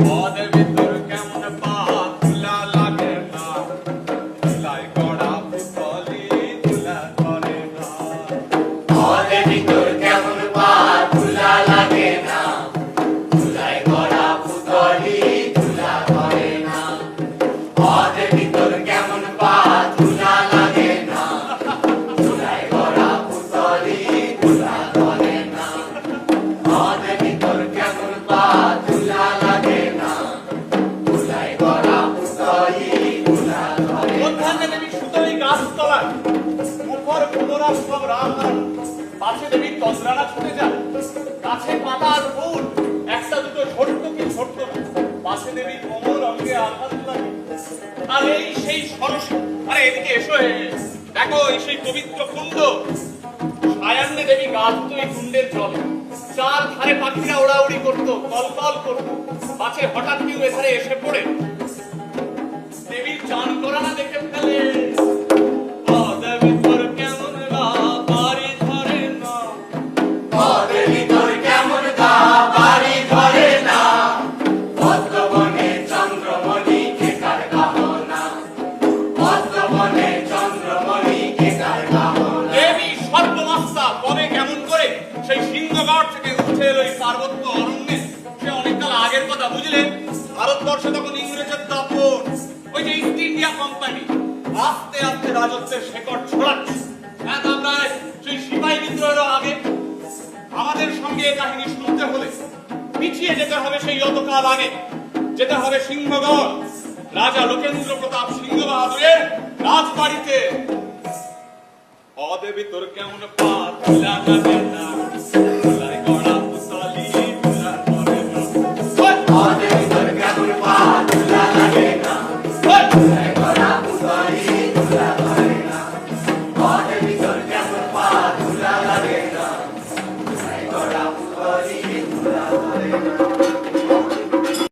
পদের ভিতর কেমন পা তুলা লাগে না, তুলাই গড়া পুতলি তুলা ধরে না। পদের ভিতর কেমন পা তুলা লাগে না, তুলাই গড়া পুতলি তুলা ধরে না। পদের ভিতর কেমন পা তুলা লাগে না, তুলাই গড়া পুতলি তুলা ধরে না। পদের ভিতর কেমন পা তুলা লাগে না, তুলাই গড়া পুতলি তুলা ধরে না। মধ্যাহ্নে দেবী সুতলি গাছতলায় মুখর পুনরা সব রামধান, পাশে দেবীর তন্দ্রানা ছুটে যায়। গাছে পাতা আর ফুল একটা দুটো ছোট্ট কি ছোট্ট না, পাশে দেবীর কোমল অঙ্গে আঘাত লাগে। আর এই সেই সরস, আরে এদিকে এসো দেখো, এই সেই পবিত্র কুণ্ড। সায়ান্নে দেবী গাছ তো এই কুণ্ডের জলে, চার ধারে পাখিরা ওড়াউড়ি করতো, কলকল করতো। পাছে হঠাৎ কেউ এধারে এসে পড়ে দেবীর চান করা না দেখে ফেলে। পদের ভিতর কেমন গা বাড়ি ধরে না, পদের ভিতর কেমন গা বাড়ি ধরে না, পদ্মবনে চন্দ্রমণি কেকার গাহনা, পদ্মবনে চন্দ্রমণি কেকার গাহনা। দেবী সর্বমাস্তা কবে কেমন করে সেই সিংহগড় থেকে উঠে এলো এই পার্বত্য অরণ্যে, সে অনেককাল আগের কথা, বুঝলেন? ভারতবর্ষে তখন ইংরেজের দাপট, ওই যে ইস্ট ইন্ডিয়া কোম্পানি আস্তে আস্তে রাজত্বের শেকড় ছড়াচ্ছে। হ্যাঁ, আমরা সেই সিপাহী বিদ্রোহেরও আগে। আমাদের সঙ্গে এই কাহিনী শুনতে হলে পিছিয়ে যেতে হবে সেই অতকাল আগে, যেতে হবে সিংহগড়, রাজা লোকেন্দ্র প্রতাপ সিংহ বাহাদুরের রাজবাড়িতে। পদের ভিতর কেমন পা তুলা লাগে না, তুলাই গড়া পুতলি তুলা ধরে না। পদের ভিতর কেমন পা তুলা লাগে না, তুলাই গড়া পুতলি তুলা ধরে না। পদের